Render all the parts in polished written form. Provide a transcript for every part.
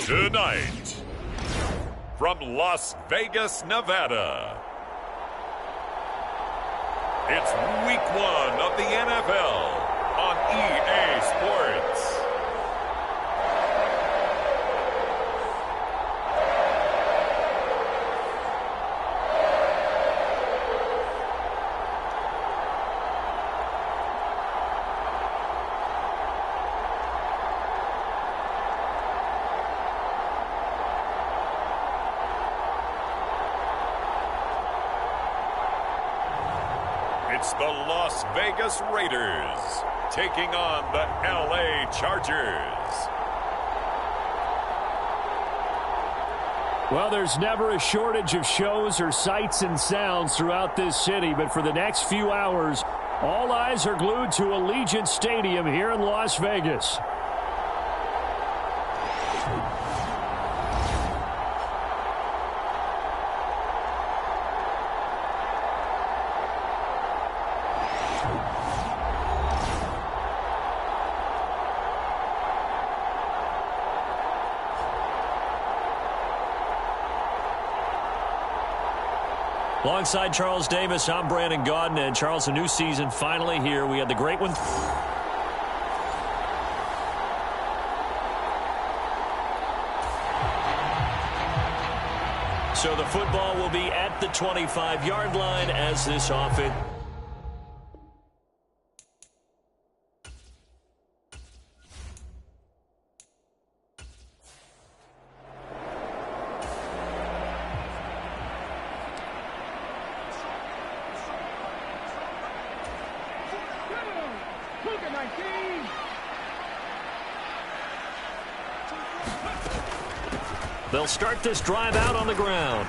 Tonight, from Las Vegas, Nevada, it's Week 1 of the NFL on EA Sports. It's the Las Vegas Raiders taking on the LA Chargers. Well, there's never a shortage of shows or sights and sounds throughout this city, but for the next few hours, all eyes are glued to Allegiant Stadium here in Las Vegas. Alongside Charles Davis, I'm Brandon Gaudin. And Charles, a new season finally here. We had the great one. So the football will be at the 25-yard line as this offense. They'll start this drive out on the ground.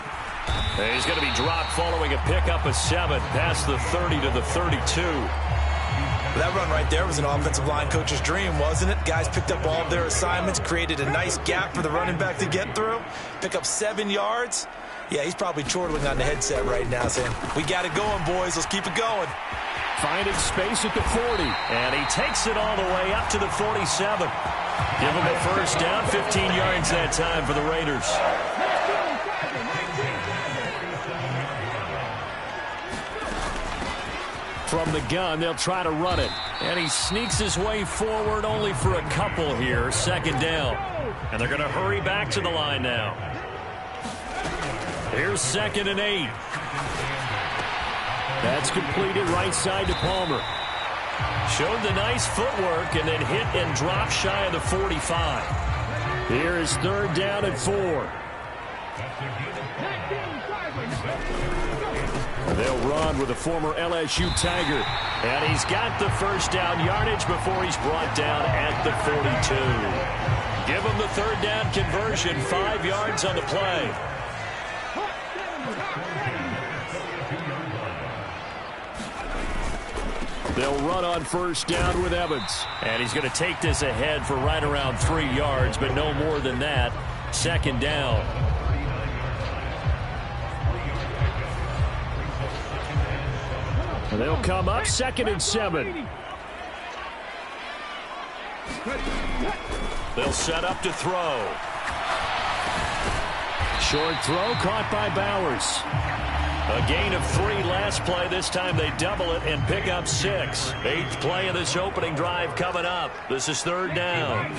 And he's going to be dropped following a pickup of 7 past the 30 to the 32. That run right there was an offensive line coach's dream, wasn't it? Guys picked up all of their assignments, created a nice gap for the running back to get through, pick up 7 yards. Yeah, he's probably chortling on the headset right now saying, we got it going, boys. Let's keep it going. Finding space at the 40. And he takes it all the way up to the 47. Give him a first down, 15 yards that time for the Raiders. From the gun, they'll try to run it. And he sneaks his way forward only for a couple here, second down. And they're going to hurry back to the line now. Here's 2nd and 8. That's completed right side to Palmer. Showed the nice footwork and then hit and drop shy of the 45. Here is 3rd down and 4. They'll run with a former LSU Tiger. And he's got the first down yardage before he's brought down at the 42. Give him the 3rd down conversion, 5 yards on the play. They'll run on 1st down with Evans. And he's going to take this ahead for right around 3 yards, but no more than that. 2nd down. And they'll come up 2nd and 7. They'll set up to throw. Short throw caught by Bowers. A gain of 3 last play. This time they double it and pick up 6. 8th play of this opening drive coming up. This is 3rd down.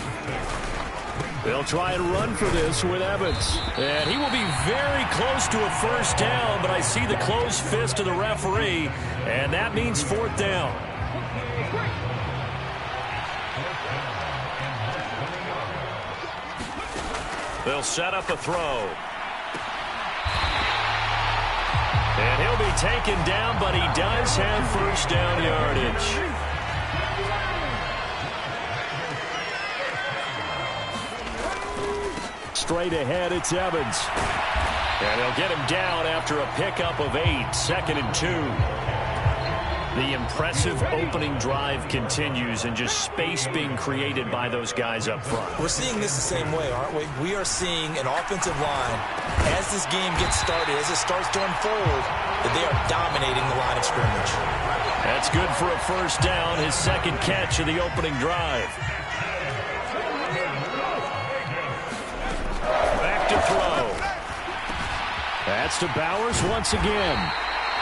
They'll try and run for this with Evans. And he will be very close to a first down, but I see the closed fist of the referee, and that means 4th down. They'll set up a throw. And he'll be taken down, but he does have first down yardage. Straight ahead, it's Evans. And he'll get him down after a pickup of 8, 2nd and 2. The impressive opening drive continues and just space being created by those guys up front. We're seeing this the same way, aren't we? We are seeing an offensive line, as this game gets started, as it starts to unfold, that they are dominating the line of scrimmage. That's good for a first down, his 2nd catch of the opening drive. That's to Bowers once again.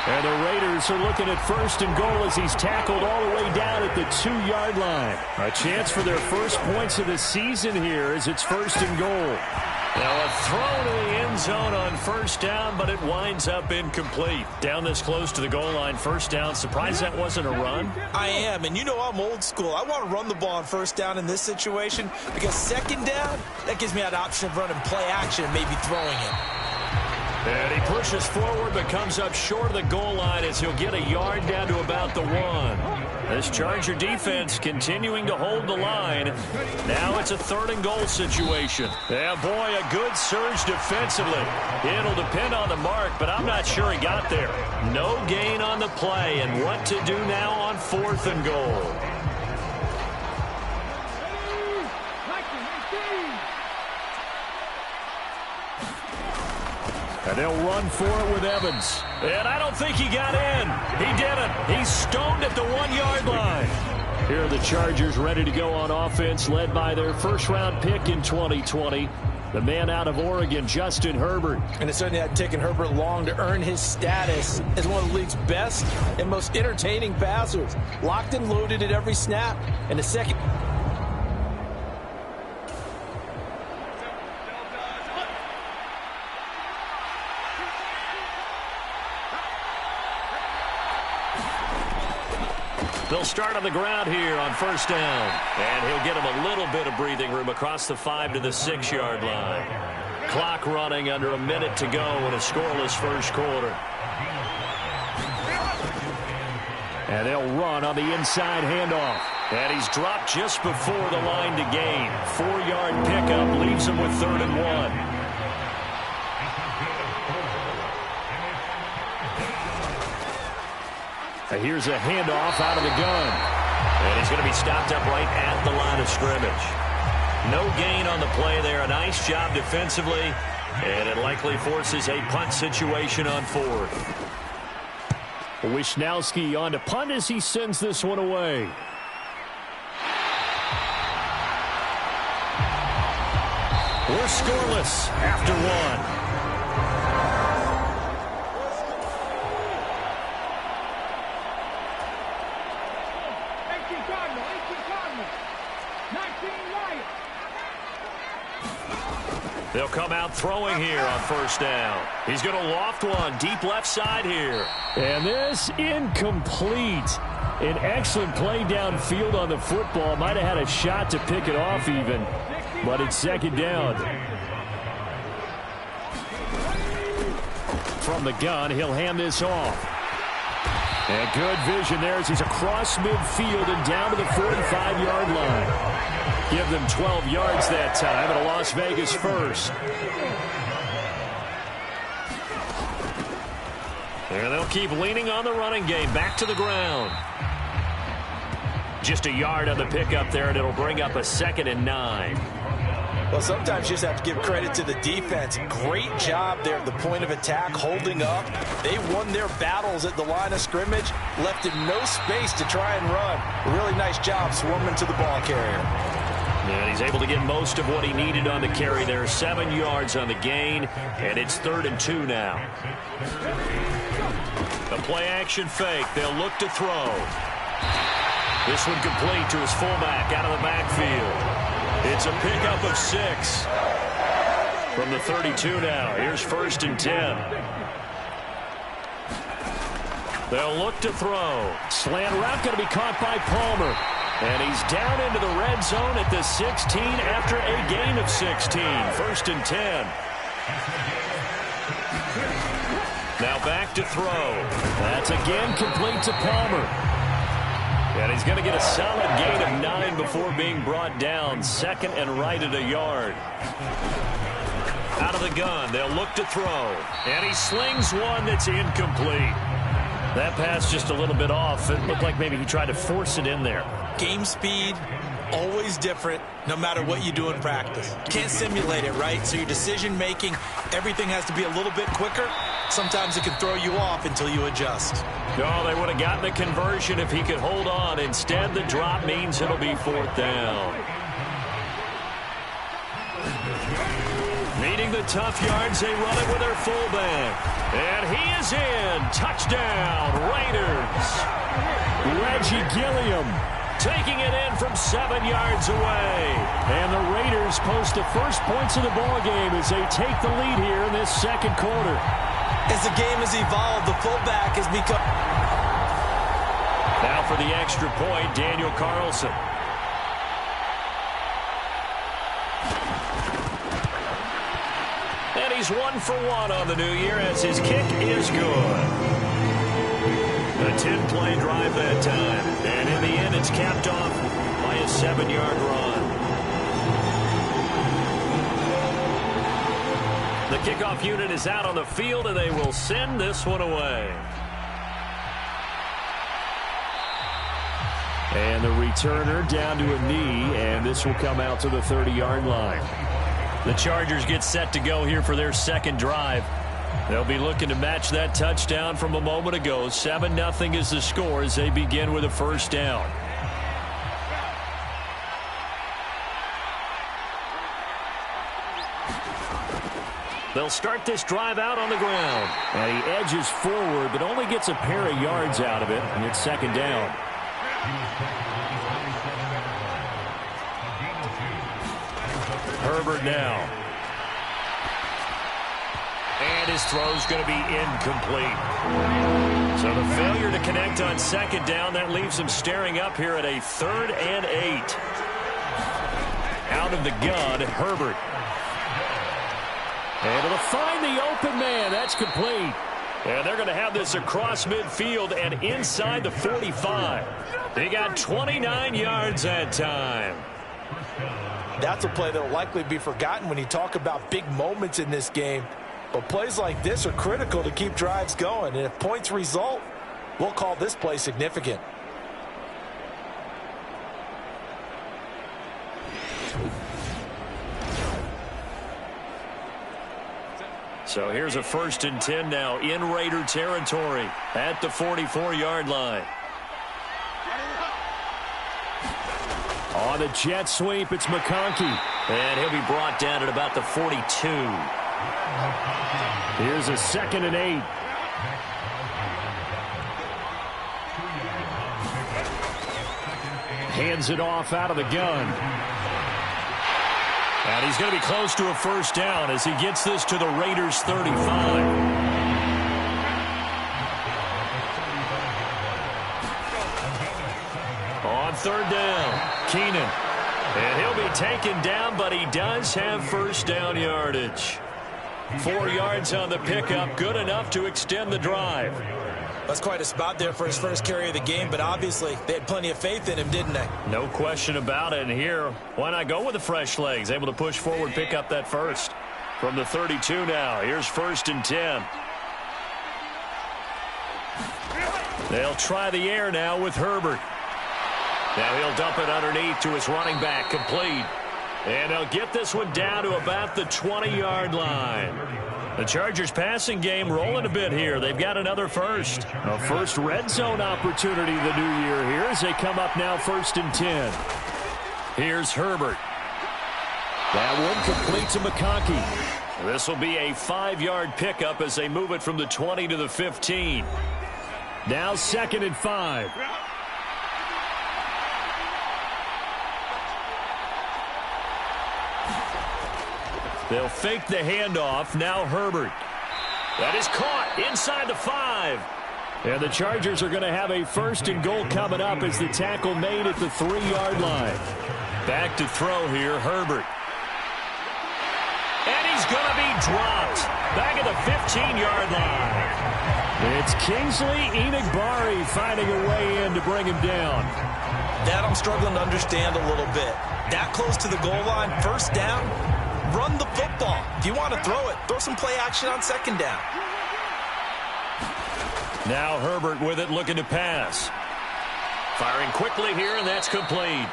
And the Raiders are looking at first and goal as he's tackled all the way down at the 2-yard line. A chance for their first points of the season here as it's first and goal. Now a throw to the end zone on first down, but it winds up incomplete. Down this close to the goal line, first down. Surprised that wasn't a run? I am, and you know I'm old school. I want to run the ball on first down in this situation because second down, that gives me that option of running play action and maybe throwing it. And he pushes forward but comes up short of the goal line as he'll get a yard down to about the 1. This Charger defense continuing to hold the line. Now it's a third and goal situation. Yeah, boy, a good surge defensively. It'll depend on the mark, but I'm not sure he got there. No gain on the play, and what to do now on fourth and goal. And they'll run for it with Evans. And I don't think he got in. He didn't. He's stoned at the 1-yard line. Here are the Chargers ready to go on offense, led by their first-round pick in 2020, the man out of Oregon, Justin Herbert. And it certainly had taken Herbert long to earn his status as one of the league's best and most entertaining passers. Locked and loaded at every snap. And the second... They'll start on the ground here on first down. And he'll get him a little bit of breathing room across the 5 to the 6-yard line. Clock running under a minute to go in a scoreless first quarter. And they'll run on the inside handoff. And he's dropped just before the line to gain. 4-yard pickup leaves him with 3rd and 1. Here's a handoff out of the gun. And he's going to be stopped up right at the line of scrimmage. No gain on the play there. A nice job defensively. And it likely forces a punt situation on 4th. Wisnowski on to punt as he sends this one away. We're scoreless after 1. They'll come out throwing here on first down. He's going to loft one deep left side here. And this incomplete. An excellent play downfield on the football. Might have had a shot to pick it off even, but it's second down. From the gun, he'll hand this off. And good vision there as he's across midfield and down to the 45-yard line. Give them 12 yards that time at a Las Vegas first. And they'll keep leaning on the running game. Back to the ground. Just a yard on the pickup there, and it'll bring up a 2nd and 9. Well, sometimes you just have to give credit to the defense. Great job there at the point of attack, holding up. They won their battles at the line of scrimmage, left him no space to try and run. A really nice job swarming to the ball carrier. And he's able to get most of what he needed on the carry there. 7 yards on the gain, and it's 3rd and 2 now. A play-action fake. They'll look to throw. This one complete to his fullback out of the backfield. It's a pickup of 6. From the 32 now. Here's 1st and 10. They'll look to throw. Slant route going to be caught by Palmer. And he's down into the red zone at the 16 after a gain of 16. 1st and 10. Now back to throw. That's again complete to Palmer. And he's going to get a solid gain of 9 before being brought down. 2nd and right at a yard. Out of the gun, they'll look to throw. And he slings one that's incomplete. That pass just a little bit off. It looked like maybe he tried to force it in there. Game speed, always different, no matter what you do in practice. You can't simulate it, right? So your decision-making, everything has to be a little bit quicker. Sometimes it can throw you off until you adjust. Oh, they would have gotten the conversion if he could hold on. Instead, the drop means it'll be 4th down. Needing the tough yards, they run it with their fullback. And he is in. Touchdown, Raiders. Reggie Gilliam taking it in from 7 yards away. And the Raiders post the first points of the ballgame as they take the lead here in this second quarter. As the game has evolved, the fullback has become... Now for the extra point, Daniel Carlson. And he's 1 for 1 on the new year as his kick is good. A 10-play drive that time. And in the end, it's capped off by a 7-yard run. The kickoff unit is out on the field, and they will send this one away. And the returner down to a knee, and this will come out to the 30-yard line. The Chargers get set to go here for their second drive. They'll be looking to match that touchdown from a moment ago. 7-0 is the score as they begin with a first down. They'll start this drive out on the ground. And he edges forward, but only gets a pair of yards out of it, and it's second down. Herbert now. And his throw's going to be incomplete. So the failure to connect on second down, that leaves him staring up here at a 3rd and 8. Out of the gun, Herbert. Able to find the open man. That's complete. And they're going to have this across midfield and inside the 45. They got 29 yards that time. That's a play that will likely be forgotten when you talk about big moments in this game. But plays like this are critical to keep drives going. And if points result, we'll call this play significant. So here's a 1st and 10 now in Raider territory at the 44-yard line. On the jet sweep, it's McConkey. And he'll be brought down at about the 42. Here's a 2nd and 8. Hands it off out of the gun. And he's going to be close to a first down as he gets this to the Raiders' 35. On 3rd down, Keenan. And he'll be taken down, but he does have first down yardage. 4 yards on the pickup, good enough to extend the drive. That's quite a spot there for his first carry of the game, but obviously they had plenty of faith in him, didn't they? No question about it. And here, why not go with the fresh legs? Able to push forward, pick up that first. From the 32 now, here's 1st and 10. They'll try the air now with Herbert. Now he'll dump it underneath to his running back, complete. And they'll get this one down to about the 20-yard line. The Chargers passing game rolling a bit here. They've got another first. A first red zone opportunity the new year here as they come up now 1st and 10. Here's Herbert. That one complete to McConkey. This will be a 5-yard pickup as they move it from the 20 to the 15. Now 2nd and 5. They'll fake the handoff. Now Herbert. That is caught inside the 5. And the Chargers are going to have a 1st and goal coming up as the tackle made at the 3-yard line. Back to throw here, Herbert. And he's going to be dropped. Back at the 15-yard line. It's Kingsley Enagbari finding a way in to bring him down. That I'm struggling to understand a little bit. That close to the goal line, first down. Run the football. If you want to throw it, throw some play action on second down. Now Herbert with it, looking to pass. Firing quickly here, and that's complete.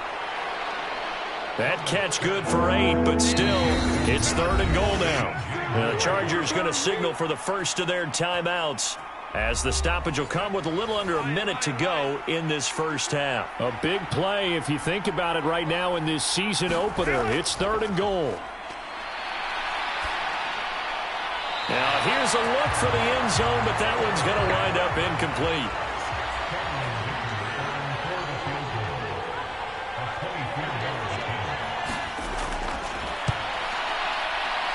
That catch good for 8, but still, it's 3rd and goal now. The Chargers going to signal for the first of their timeouts as the stoppage will come with a little under a minute to go in this first half. A big play if you think about it right now in this season opener. It's 3rd and goal. Now here's a look for the end zone, but that one's going to wind up incomplete.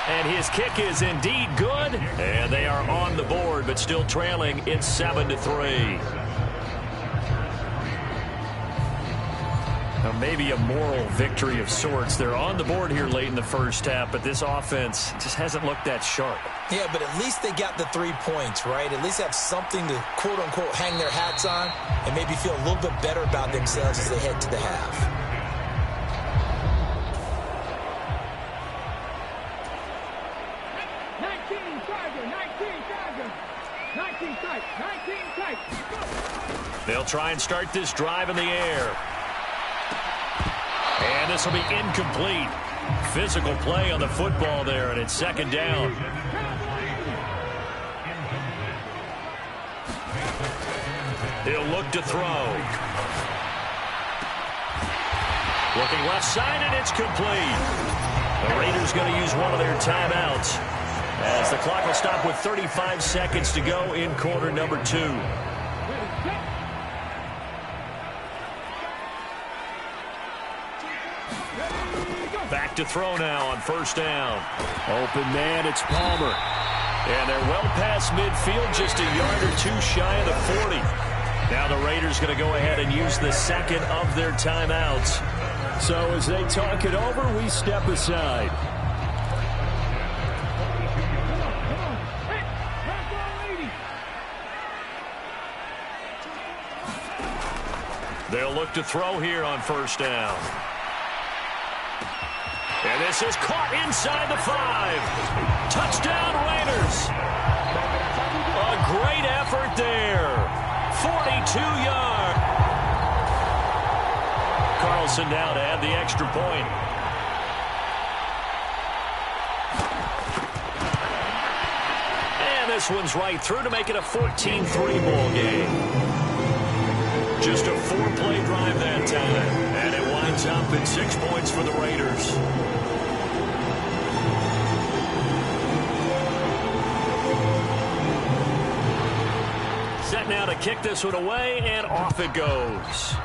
And his kick is indeed good. And they are on the board, but still trailing. It's 7-3. Now maybe a moral victory of sorts. They're on the board here late in the first half, but this offense just hasn't looked that sharp. Yeah, but at least they got the 3 points, right? At least have something to, quote-unquote, hang their hats on and maybe feel a little bit better about themselves as they head to the half. They'll try and start this drive in the air. And this will be incomplete. Physical play on the football there, and it's second down. He'll look to throw. Looking left side, and it's complete. The Raiders going to use one of their timeouts as the clock will stop with 35 seconds to go in quarter number 2. Back to throw now on first down. Open man, it's Palmer. And they're well past midfield, just a yard or 2 shy of the 40. Now the Raiders going to go ahead and use the second of their timeouts. So as they talk it over, we step aside. They'll look to throw here on first down. And this is caught inside the 5. Touchdown, Raiders. A great effort there. 42-yard. Carlson down to add the extra point. And this one's right through to make it a 14-3 ball game. Just a 4-play drive that time. And it winds up at 6 points for the Raiders. Set now to kick this one away, and off it goes.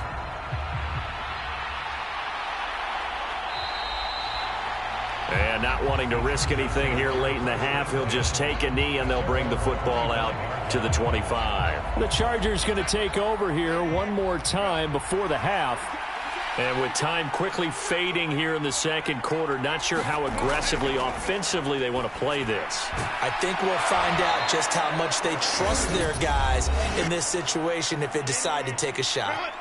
And not wanting to risk anything here late in the half, he'll just take a knee, and they'll bring the football out to the 25. The Chargers going to take over here one more time before the half. And with time quickly fading here in the second quarter, not sure how aggressively, offensively they want to play this. I think we'll find out just how much they trust their guys in this situation if they decide to take a shot.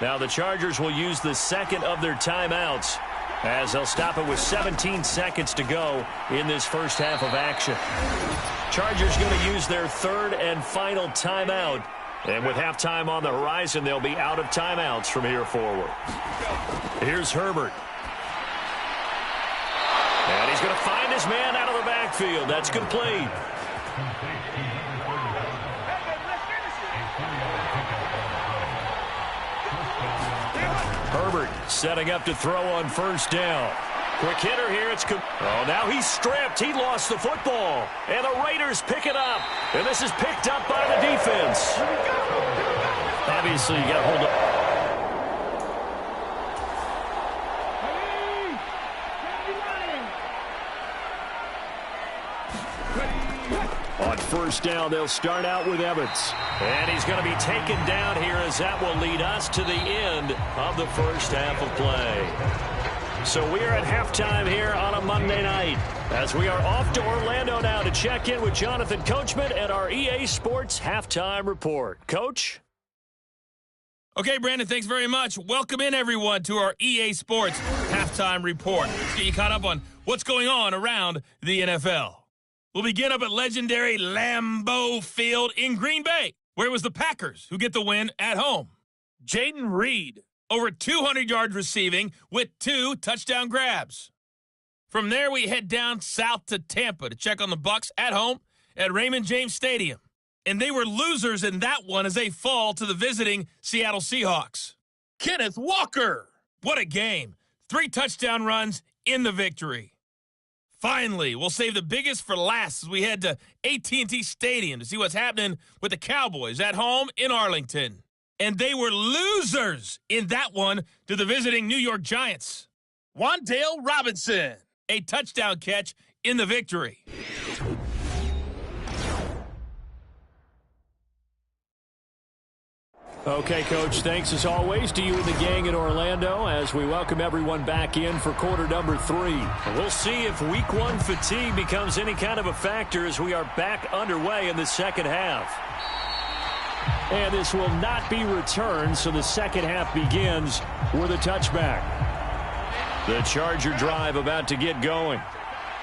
Now the Chargers will use the second of their timeouts as they'll stop it with 17 seconds to go in this first half of action. Chargers going to use their third and final timeout. And with halftime on the horizon, they'll be out of timeouts from here forward. Here's Herbert. And he's going to find his man out of the backfield. That's complete. Herbert setting up to throw on first down. Quick hitter here. Oh, now he's stripped. He lost the football. And the Raiders pick it up. And this is picked up by the defense. Obviously, you got to hold up. On first down, they'll start out with Evans. And he's going to be taken down here as that will lead us to the end of the first half of play. So we are at halftime here on a Monday night as we are off to Orlando now to check in with Jonathan Coachman and our EA Sports Halftime Report. Coach? Okay, Brandon, thanks very much. Welcome in, everyone, to our EA Sports Halftime Report. Let's get you caught up on what's going on around the NFL. We'll begin up at legendary Lambeau Field in Green Bay, where it was the Packers who get the win at home. Jaden Reed, over 200 yards receiving with 2 touchdown grabs. From there, we head down south to Tampa to check on the Bucs at home at Raymond James Stadium. And they were losers in that one as they fall to the visiting Seattle Seahawks. Kenneth Walker, what a game. 3 touchdown runs in the victory. Finally, we'll save the biggest for last as we head to AT&T Stadium to see what's happening with the Cowboys at home in Arlington. And they were losers in that one to the visiting New York Giants. Wan'Dale Robinson, a touchdown catch in the victory. Okay, Coach, thanks as always to you and the gang in Orlando as we welcome everyone back in for quarter number 3. We'll see if week 1 fatigue becomes any kind of a factor as we are back underway in the second half. And this will not be returned, so the second half begins with a touchback. The Charger drive about to get going.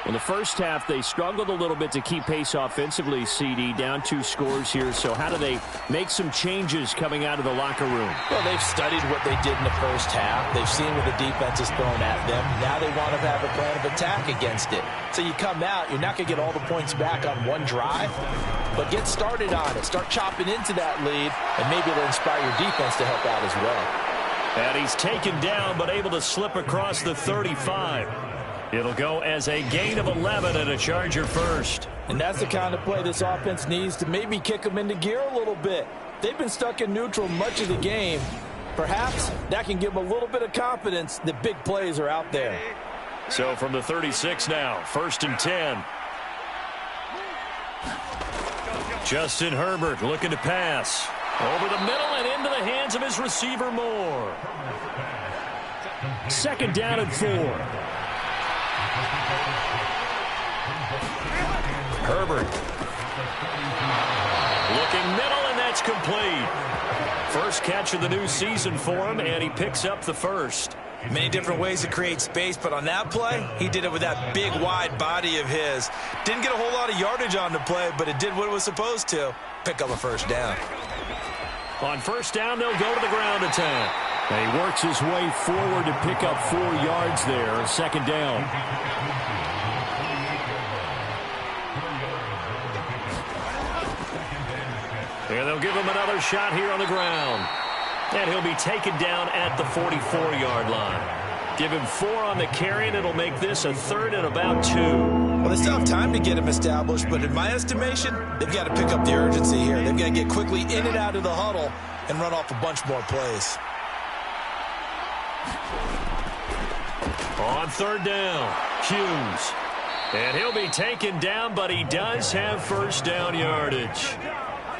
In the first half, they struggled a little bit to keep pace offensively, CD, down 2 scores here. So how do they make some changes coming out of the locker room? Well, they've studied what they did in the first half. They've seen what the defense is throwing at them. Now they want to have a plan of attack against it. So you come out, you're not going to get all the points back on one drive, but get started on it. Start chopping into that lead, and maybe it'll inspire your defense to help out as well. And he's taken down, but able to slip across the 35. It'll go as a gain of 11 and a Charger first. And that's the kind of play this offense needs to maybe kick them into gear a little bit. They've been stuck in neutral much of the game. Perhaps that can give them a little bit of confidence that big plays are out there. So from the 36 now, 1st and 10. Justin Herbert looking to pass. Over the middle and into the hands of his receiver Moore. 2nd down and 4. Herbert. Looking middle, and that's complete. First catch of the new season for him, and he picks up the first. Many different ways to create space, but on that play, he did it with that big, wide body of his. Didn't get a whole lot of yardage on the play, but it did what it was supposed to. Pick up a first down. On first down, they'll go to the ground attack. And he works his way forward to pick up 4 yards there. 2nd down. And they'll give him another shot here on the ground. And he'll be taken down at the 44-yard line. Give him 4 on the carry, and it'll make this a 3rd and about 2. Well, they still have time to get him established, but in my estimation, they've got to pick up the urgency here. They've got to get quickly in and out of the huddle and run off a bunch more plays. On 3rd down, Hughes. And he'll be taken down, but he does have first down yardage.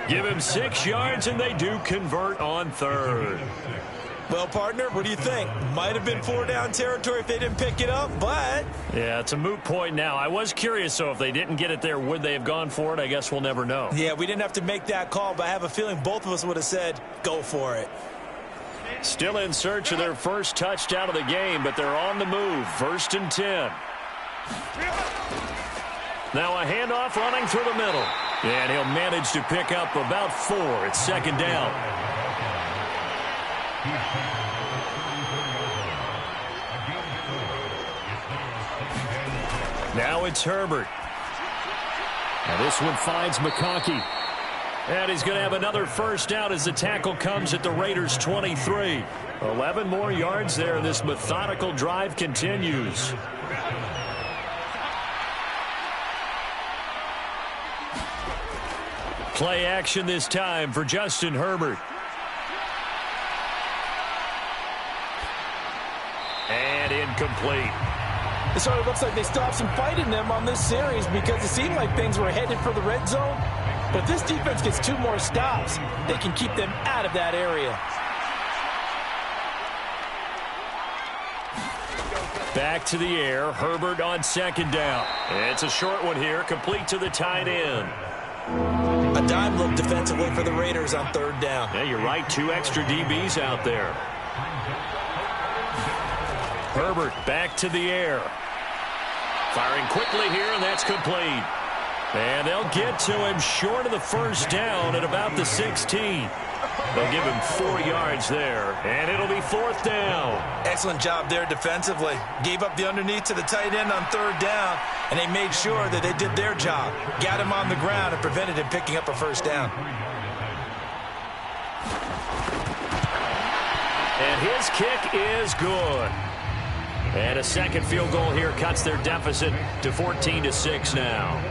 Give him 6 yards, and they do convert on 3rd. Well, partner, what do you think? Might have been 4-down territory if they didn't pick it up, but... Yeah, it's a moot point now. I was curious, so if they didn't get it there, would they have gone for it? I guess we'll never know. Yeah, we didn't have to make that call, but I have a feeling both of us would have said, go for it. Still in search of their first touchdown of the game, but they're on the move. 1st and 10. Now a handoff running through the middle. And he'll manage to pick up about 4. It's 2nd down. Now it's Herbert. Now this one finds McConkey. And he's going to have another first down as the tackle comes at the Raiders' 23. 11 more yards there. This methodical drive continues. Play action this time for Justin Herbert. And incomplete. It sort of looks like they still have some fight in them on this series because it seemed like things were headed for the red zone. But if this defense gets 2 more stops, they can keep them out of that area. Back to the air. Herbert on 2nd down. It's a short one here, complete to the tight end. A dime look defensively for the Raiders on 3rd down. Yeah, you're right. 2 extra DBs out there. Herbert back to the air. Firing quickly here, and that's complete. And they'll get to him short of the first down at about the 16. They'll give him 4 yards there, and it'll be 4th down. Excellent job there defensively. Gave up the underneath to the tight end on 3rd down, and they made sure that they did their job. Got him on the ground and prevented him picking up a first down. And his kick is good. And a second field goal here cuts their deficit to 14-6 now.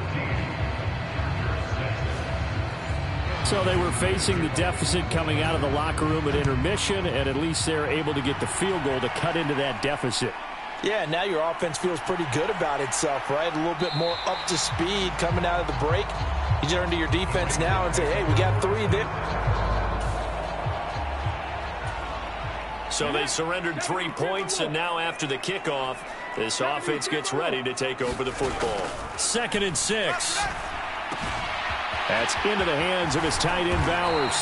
So they were facing the deficit coming out of the locker room at intermission, and at least they're able to get the field goal to cut into that deficit. Yeah, now your offense feels pretty good about itself, right? A little bit more up to speed coming out of the break. You turn to your defense now and say, hey, we got 3 there. So they surrendered 3 points, and now after the kickoff, this offense gets ready to take over the football. 2nd and 6. That's into the hands of his tight end, Bowers.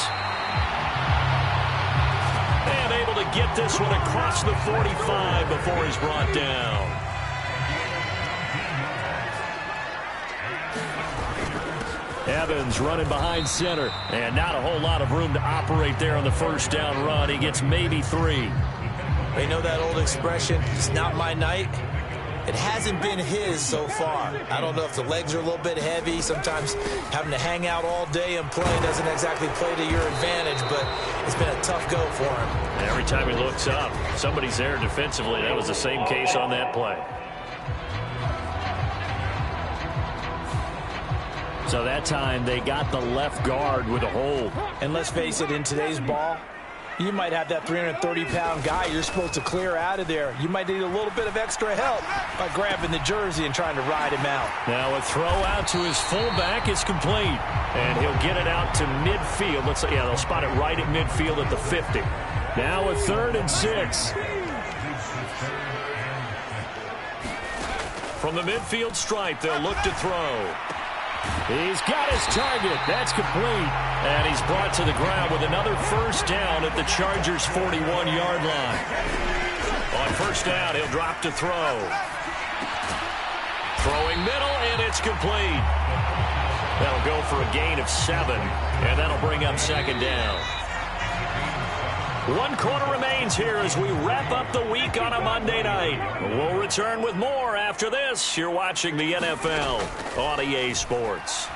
And able to get this one across the 45 before he's brought down. Evans running behind center. And not a whole lot of room to operate there on the first down run. He gets maybe 3. They know that old expression, it's not my night. It hasn't been his so far. I don't know if the legs are a little bit heavy. Sometimes having to hang out all day and play doesn't exactly play to your advantage, but it's been a tough go for him. And every time he looks up, somebody's there defensively. That was the same case on that play. So that time they got the left guard with a hold. And let's face it, in today's ball, you might have that 330-pound guy you're supposed to clear out of there. You might need a little bit of extra help by grabbing the jersey and trying to ride him out. Now a throw out to his fullback is complete. And he'll get it out to midfield. They'll spot it right at midfield at the 50. Now a 3rd and 6. From the midfield stripe, they'll look to throw. He's got his target. That's complete. And he's brought to the ground with another first down at the Chargers' 41-yard line. On first down, he'll drop to throw. Throwing middle, and it's complete. That'll go for a gain of 7, and that'll bring up 2nd down. 1 quarter remains here as we wrap up the week on a Monday night. We'll return with more after this. You're watching the NFL on EA Sports.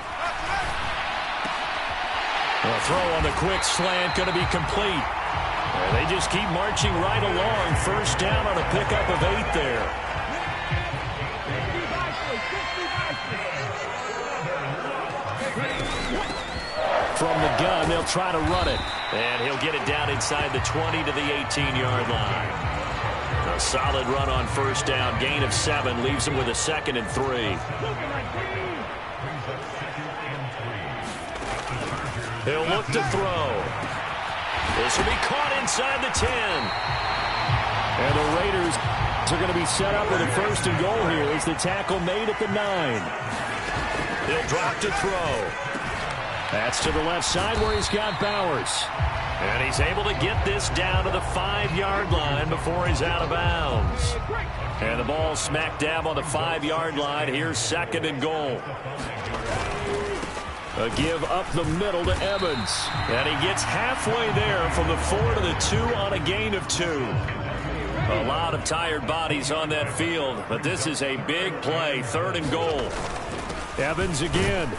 A throw on the quick slant going to be complete. They just keep marching right along. First down on a pickup of 8 there. From the gun, they'll try to run it. And he'll get it down inside the 20 to the 18-yard line. A solid run on first down. Gain of 7 leaves him with a 2nd and 3. He'll look to throw. This will be caught inside the 10. And the Raiders are going to be set up with a 1st and goal here as the tackle made at the 9. He'll drop to throw. That's to the left side where he's got Bowers. And he's able to get this down to the 5-yard line before he's out of bounds. And the ball smack dab on the 5-yard line. Here's 2nd and goal. A give up the middle to Evans. And he gets halfway there from the 4 to the 2 on a gain of 2. A lot of tired bodies on that field, but this is a big play. 3rd and goal. Evans again.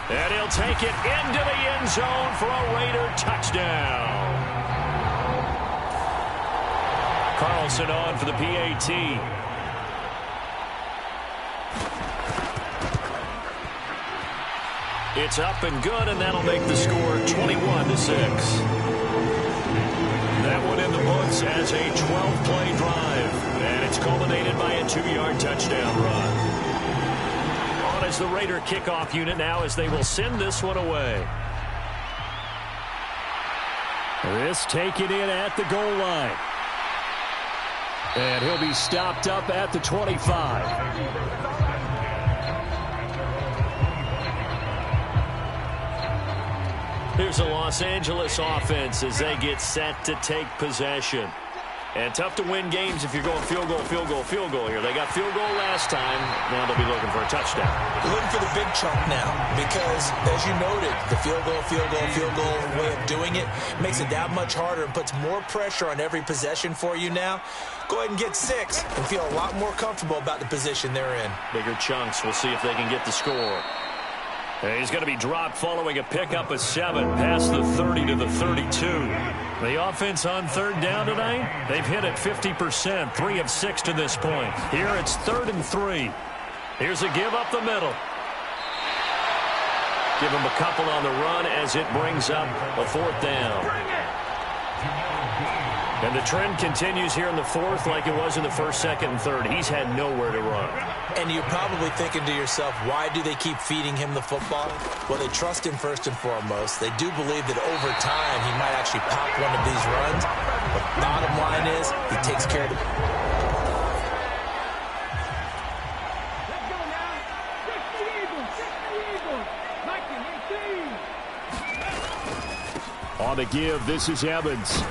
And he'll take it into the end zone for a Raider touchdown. Carlson on for the PAT. It's up and good, and that'll make the score 21-6. That one in the books as a 12-play drive, and it's culminated by a 2-yard touchdown run. On as the Raider kickoff unit now as they will send this one away. This taken in at the goal line. And he'll be stopped up at the 25. Here's the Los Angeles offense as they get set to take possession. And tough to win games if you're going field goal, field goal, field goal here. They got field goal last time. Now they'll be looking for a touchdown. They're looking for the big chunk now because, as you noted, the field goal way of doing it makes it that much harder and puts more pressure on every possession for you now. Go ahead and get 6 and feel a lot more comfortable about the position they're in. Bigger chunks. We'll see if they can get the score. And he's going to be dropped following a pickup of 7 past the 30 to the 32. The offense on third down tonight, they've hit it 50%, 3 of 6 to this point. Here it's 3rd and 3. Here's a give up the middle. Give him a couple on the run as it brings up a 4th down. And the trend continues here in the 4th like it was in the 1st, 2nd, and 3rd. He's had nowhere to run. And you're probably thinking to yourself, why do they keep feeding him the football? Well, they trust him first and foremost. They do believe that over time he might actually pop one of these runs. But bottom line is he takes care of the... On the give, this is Evans.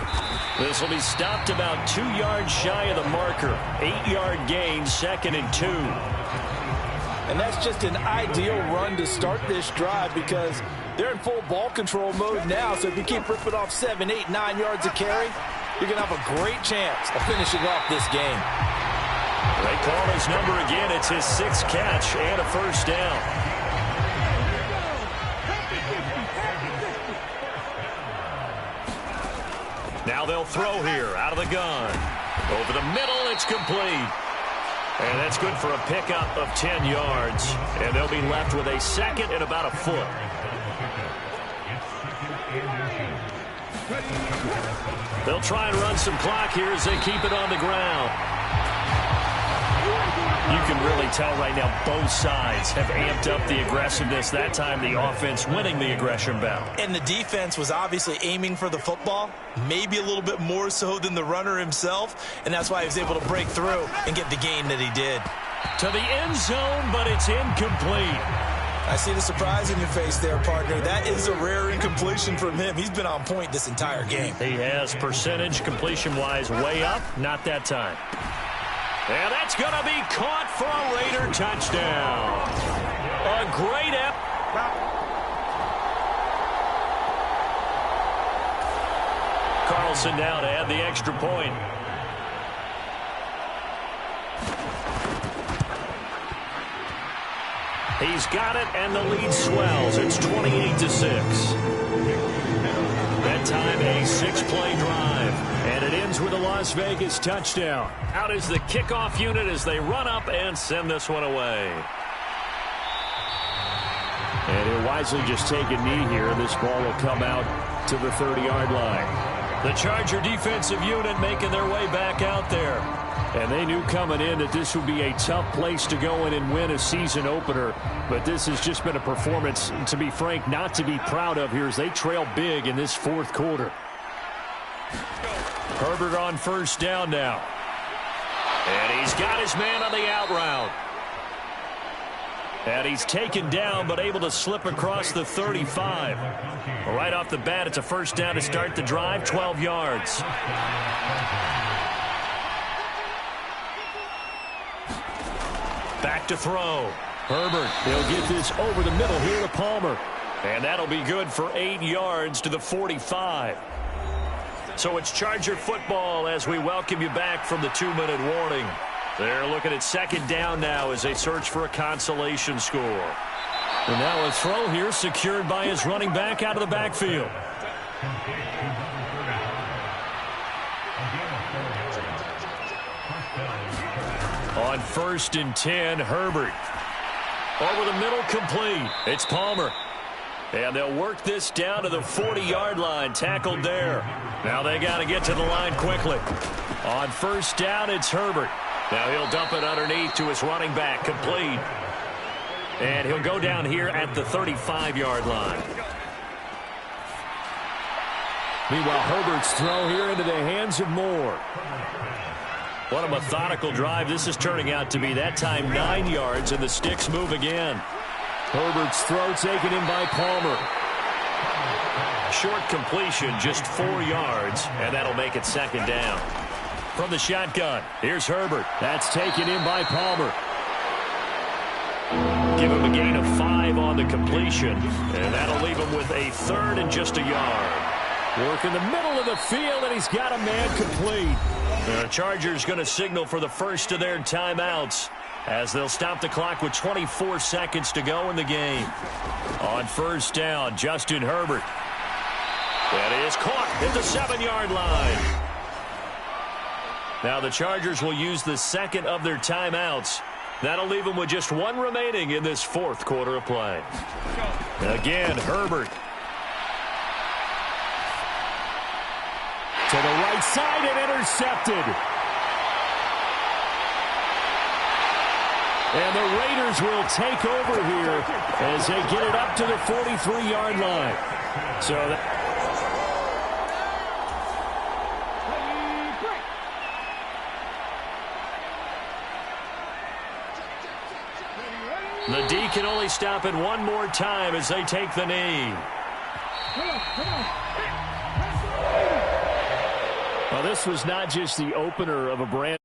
This will be stopped about 2 yards shy of the marker. 8-yard gain, 2nd and 2. And that's just an ideal run to start this drive because they're in full ball control mode now. So if you keep ripping off 7, 8, 9 yards of carry, you're going to have a great chance of finishing off this game. They call his number again. It's his 6th catch and a 1st down. Now they'll throw here out of the gun. Over the middle, it's complete. And that's good for a pickup of 10 yards. And they'll be left with a 2nd and about a foot. They'll try and run some clock here as they keep it on the ground. You can really tell right now both sides have amped up the aggressiveness. That time the offense winning the aggression battle. And the defense was obviously aiming for the football, maybe a little bit more so than the runner himself, and that's why he was able to break through and get the gain that he did. To the end zone, but it's incomplete. I see the surprise in your face there, partner. That is a rare incompletion from him. He's been on point this entire game. He has percentage completion-wise way up, not that time. And that's going to be caught for a Raider touchdown. A great effort. Carlson now to add the extra point. He's got it, and the lead swells. It's 28-6. That time, a 6-play drive. And it ends with a Las Vegas touchdown. Out is the kickoff unit as they run up and send this one away. And he'll wisely just take a knee here. This ball will come out to the 30-yard line. The Charger defensive unit making their way back out there. And they knew coming in that this would be a tough place to go in and win a season opener. But this has just been a performance, to be frank, not to be proud of here as they trail big in this 4th quarter. Herbert on 1st down now. And he's got his man on the out route. And he's taken down but able to slip across the 35. Right off the bat, it's a 1st down to start the drive, 12 yards. Back to throw. Herbert, he'll get this over the middle here to Palmer. And that'll be good for 8 yards to the 45. So it's Charger football as we welcome you back from the 2-minute warning. They're looking at 2nd down now as they search for a consolation score. And now a throw here secured by his running back out of the backfield. On 1st and 10, Herbert. Over the middle, complete. It's Palmer. And they'll work this down to the 40-yard line, tackled there. Now they got to get to the line quickly. On 1st down, it's Herbert. Now he'll dump it underneath to his running back, complete. And he'll go down here at the 35-yard line. Meanwhile, Herbert's throw here into the hands of Moore. What a methodical drive this is turning out to be. That time 9 yards, and the sticks move again. Herbert's throw taken in by Palmer. Short completion, just 4 yards, and that'll make it 2nd down. From the shotgun, here's Herbert. That's taken in by Palmer. Give him a gain of 5 on the completion, and that'll leave him with a 3rd and just a yard. Work in the middle of the field, and he's got a man complete. The Chargers going to signal for the first of their timeouts. as they'll stop the clock with 24 seconds to go in the game. On first down, Justin Herbert. That is caught at the 7-yard line. Now the Chargers will use the second of their timeouts. That'll leave them with just one remaining in this fourth quarter of play. Again, Herbert. To the right side and intercepted. And the Raiders will take over here as they get it up to the 43-yard line. So the D can only stop it one more time as they take the knee. Well, this was not just the opener of a brand